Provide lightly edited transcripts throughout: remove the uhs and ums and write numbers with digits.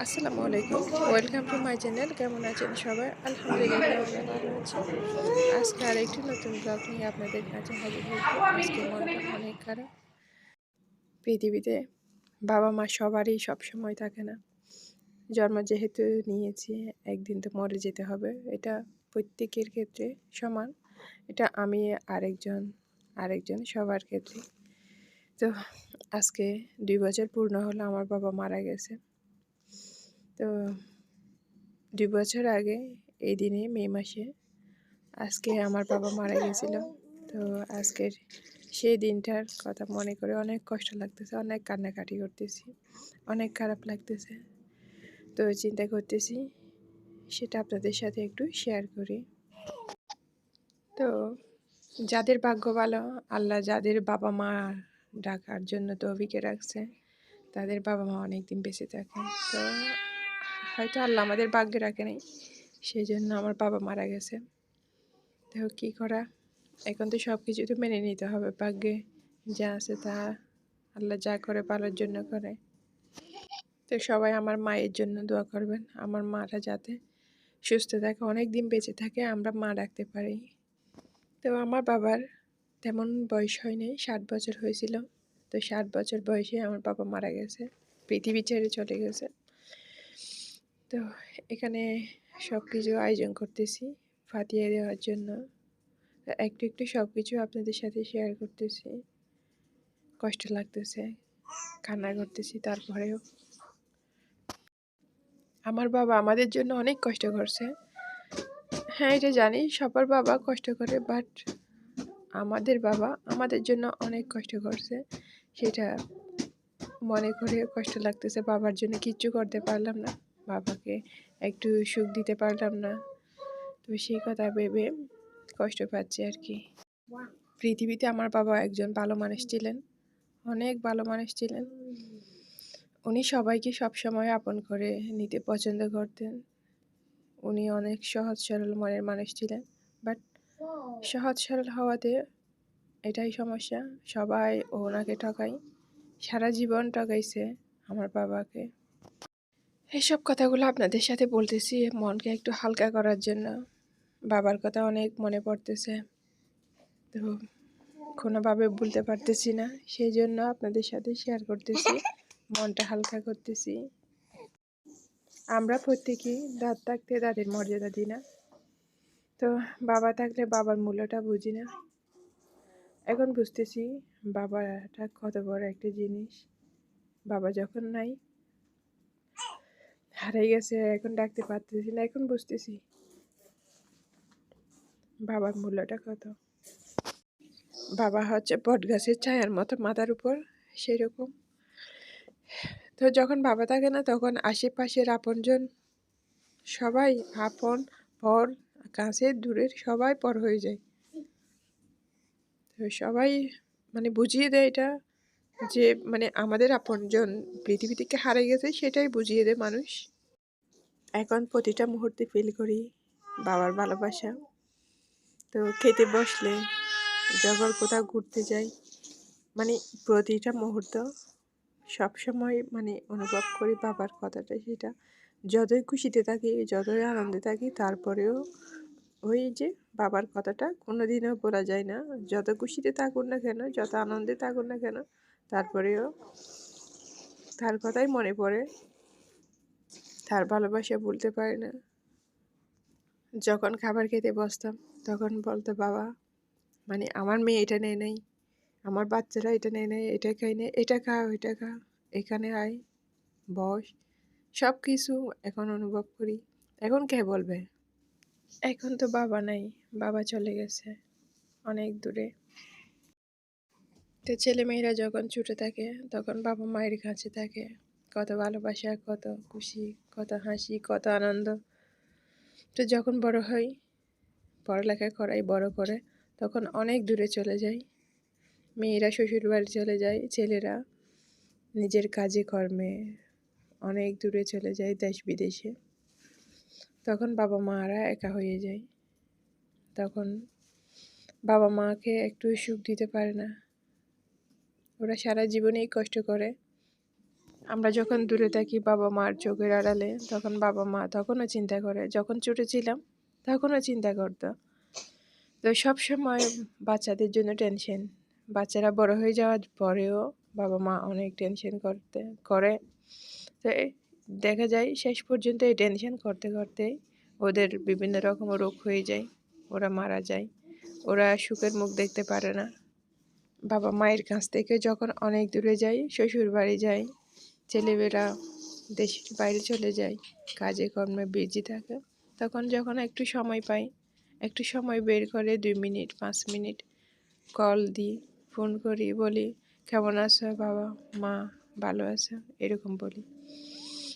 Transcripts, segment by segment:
আসসালামু আলাইকুম। Welcome to my channel. কেমন আছেন সবাই? আলহামদুলিল্লাহ আমরা ভালো আছি। আজকে আরেকটি নতুন ব্লগ নিয়ে আপনাদের কাছে হাজির হয়েছি। আজকে মনটা অনেক খারাপ। পৃথিবীতে বাবা-মা সবারই সবসময় থাকে না। জন্ম যেহেতু নিয়েছি, একদিন তো মরে যেতে হবে। এটা প্রত্যেকের ক্ষেত্রে সমান। এটা আমি আরেকজন সবার ক্ষেত্রেই। তো আজকে ২ বছর পূর্ণ হলো আমার বাবা মারা গেছে। তো ২ বছর আগে এই দিনে মে মাসে আজকে আমার বাবা মারা গেছিল। তো আজকের সেই দিনটার কথা মনে করে অনেক কষ্ট লাগতেছে, অনেক কান্নাকাটি করতেছি, অনেক খারাপ লাগতেছে। তো চিন্তা করতেছি সেটা আপনাদের সাথে একটু শেয়ার করি। তো যাদের ভাগ্য ভালো, আল্লাহ যাদের বাবা মা ডাকার জন্য তৌফিকে রাখছে, তাদের বাবা মা অনেক দিন বেঁচে থাকে। তো হয়তো আল্লাহ আমাদের ভাগ্যে রাখে নাই, সেই জন্য আমার বাবা মারা গেছে। তো কী করা, এখন তো সব কিছু তো মেনে নিতে হবে। ভাগ্যে যা আছে তা আল্লাহ যা করে ভালোর জন্য করে। তো সবাই আমার মায়ের জন্য দোয়া করবেন, আমার মাটা যাতে সুস্থ থাকে, অনেক দিন বেঁচে থাকে, আমরা মা ডাকতে পারি। তো আমার বাবার তেমন বয়স হয়নি, 60 বছর হয়েছিল। তো 60 বছর বয়সে আমার বাবা মারা গেছে, পৃথিবী ছেড়ে চলে গেছে। তো এখানে সব কিছু আয়োজন করতেছি ফাতিয়ে দেওয়ার জন্য। একটু একটু সব কিছু আপনাদের সাথে শেয়ার করতেছি। কষ্ট লাগতেছে, কান্না করতেছি, তারপরেও আমার বাবা আমাদের জন্য অনেক কষ্ট করছে। হ্যাঁ, এটা জানি সবার বাবা কষ্ট করে, বাট আমাদের বাবা আমাদের জন্য অনেক কষ্ট করছে। সেটা মনে করে কষ্ট লাগতেছে। বাবার জন্য কিচ্ছু করতে পারলাম না, বাবাকে একটু সুখ দিতে পারলাম না। তো সেই কথা ভেবে কষ্ট পাচ্ছি আর কি। পৃথিবীতে আমার বাবা একজন ভালো মানুষ ছিলেন, অনেক ভালো মানুষ ছিলেন। উনি সবাইকে সবসময় আপন করে নিতে পছন্দ করতেন। উনি অনেক সহজ সরল মনের মানুষ ছিলেন, বাট সহজ সরল হওয়াতে এটাই সমস্যা, সবাই ওনাকে ঠকায়, সারা জীবন ঠকাইছে আমার বাবাকে। এসব কথাগুলো আপনাদের সাথে বলতেছি মনকে একটু হালকা করার জন্য। বাবার কথা অনেক মনে পড়তেছে, তো কোনোভাবে ভুলতে পারতেছি না, সেই জন্য আপনাদের সাথে শেয়ার করতেছি, মনটা হালকা করতেছি। আমরা প্রত্যেকেই দাঁত থাকতে দাঁতের মর্যাদা দিই না। তো বাবা থাকলে বাবার মূল্যটা বুঝি না। এখন বুঝতেছি বাবাটা কত বড় একটা জিনিস। বাবা যখন নাই, হারাই গেছে, এখন ডাকতে পারতেছি না, এখন বুঝতেছি বাবার মূল্যটা কত। বাবা হচ্ছে বট গাছের ছায়ার মতো মাথার উপর, সেরকম। তো যখন বাবা থাকে না, তখন আশেপাশের আপনজন সবাই আপন, পর, কাছের দূরের সবাই পর হয়ে যায়। তো সবাই বুঝিয়ে দেয় এটা, যে আমাদের আপনজন পৃথিবী থেকে হারিয়ে গেছে, সেটাই বুঝিয়ে দেয় মানুষ। এখন প্রতিটা মুহূর্তে ফিল করি বাবার ভালোবাসা। তো খেতে বসলে, যখন কোথাও ঘুরতে যাই, প্রতিটা মুহূর্ত সবসময় অনুভব করি বাবার কথাটা। সেটা যতই খুশিতে থাকি, যতই আনন্দে থাকি, তারপরেও ওই যে বাবার কথাটা কোনোদিনও বলা যায় না। যত খুশিতে থাকুন না কেন, যত আনন্দে থাকুন না কেন, তারপরেও তার কথাই মনে পড়ে, তার ভালোবাসা ভুলতে পারি না। যখন খাবার খেতে বসতাম, তখন বলতো বাবা, আমার মেয়ে এটা নেয় নাই, আমার বাচ্চারা এটা নেয় নাই, এটা খাই নাই, এটা খা, ওইটা খা, এখানে আয়, বস। সব কিছু এখন অনুভব করি। এখন কে বলবে? এখন তো বাবা নাই, বাবা চলে গেছে অনেক দূরে। তো ছেলেমেয়েরা যখন ছোটো থাকে, তখন বাবা মায়ের কাছে থাকে, কত ভালোবাসা, কত খুশি, কত হাসি, কত আনন্দ। তো যখন বড় হই, পড়ালেখা করাই বড় করে, তখন অনেক দূরে চলে যাই। মেয়েরা শ্বশুর বাড়ি চলে যায়, ছেলেরা নিজের কাজে কর্মে অনেক দূরে চলে যায়, দেশ বিদেশে। তখন বাবা মারা একা হয়ে যায়। তখন বাবা মাকে একটু সুখ দিতে পারে না। ওরা সারা জীবনেই কষ্ট করে, আমরা যখন দূরে থাকি বাবা মার চোখের আড়ালে, তখন বাবা মা তখনও চিন্তা করে, যখন ছোটো ছিলাম তখনও চিন্তা করতো। তো সবসময় বাচ্চাদের জন্য টেনশন। বাচ্চারা বড় হয়ে যাওয়ার পরেও বাবা মা অনেক টেনশন করে। তো দেখা যায় শেষ পর্যন্ত এই টেনশন করতে করতে ওদের বিভিন্ন রকম রোগ হয়ে যায়, ওরা মারা যায়, ওরা সুখের মুখ দেখতে পারে না। বাবা মায়ের কাছ থেকে যখন অনেক দূরে যায়, শ্বশুর বাড়ি যায়, ছেলেমেয়েরা দেশের বাইরে চলে যায়, কাজে কর্মে বিজি থাকে, তখন যখন একটু সময় পাই, একটু সময় বের করে 2 মিনিট 5 মিনিট কল দিই, ফোন করি, বলি কেমন আছো বাবা মা, ভালো আছো, এরকম বলি।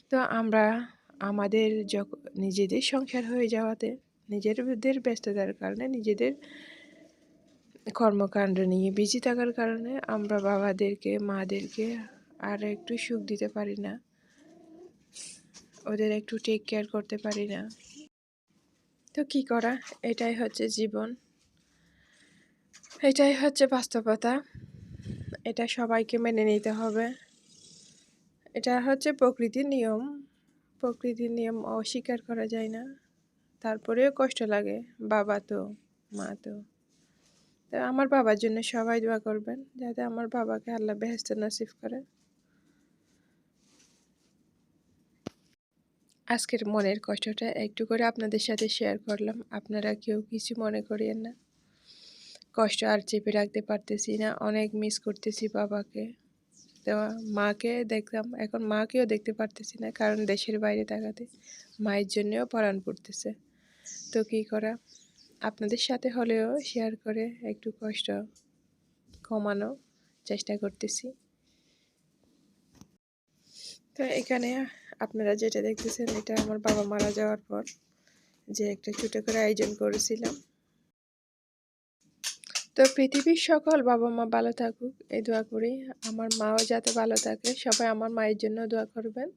তো আমরা আমাদের নিজেদের সংসার হয়ে যাওয়াতে, নিজেদের ব্যস্ততার কারণে, নিজেদের কর্মকাণ্ড নিয়ে বিজি থাকার কারণে আমরা বাবাদেরকে মাদেরকে আর একটু সুখ দিতে পারি না, ওদের একটু টেক কেয়ার করতে পারি না। তো কি করা, এটাই হচ্ছে জীবন, এটাই হচ্ছে বাস্তবতা, এটা সবাইকে মেনে নিতে হবে। এটা হচ্ছে প্রকৃতির নিয়ম, প্রকৃতির নিয়ম অস্বীকার করা যায় না। তারপরেও কষ্ট লাগে, বাবা তো মা তো। আমার বাবার জন্য সবাই দোয়া করবেন, যাতে আমার বাবাকে আল্লাহ বেহেশতে নসিব করে। আজকের মনের কষ্টটা একটু করে আপনাদের সাথে শেয়ার করলাম, আপনারা কেউ কিছু মনে করিয়েন না। কষ্ট আর চেপে রাখতে পারতেছি না, অনেক মিস করতেছি বাবাকে। তো মাকে দেখলাম, এখন মাকেও দেখতে পারতেছি না, কারণ দেশের বাইরে থাকাতে মায়ের জন্যও পরাণ পড়তেছে। তো কী করা, আপনাদের সাথে হলেও শেয়ার করে একটু কষ্ট কমানো চেষ্টা করতেছি। তো এখানে আপনারা যেটা দেখতেছেন, এটা আমার বাবা মারা যাওয়ার পর যে একটা ছোটো করে আয়োজন করেছিলাম। তো পৃথিবীর সকল বাবা মা ভালো থাকুক এই দোয়া করি, আমার মাও যাতে ভালো থাকে, সবাই আমার মায়ের জন্য দোয়া করবেন।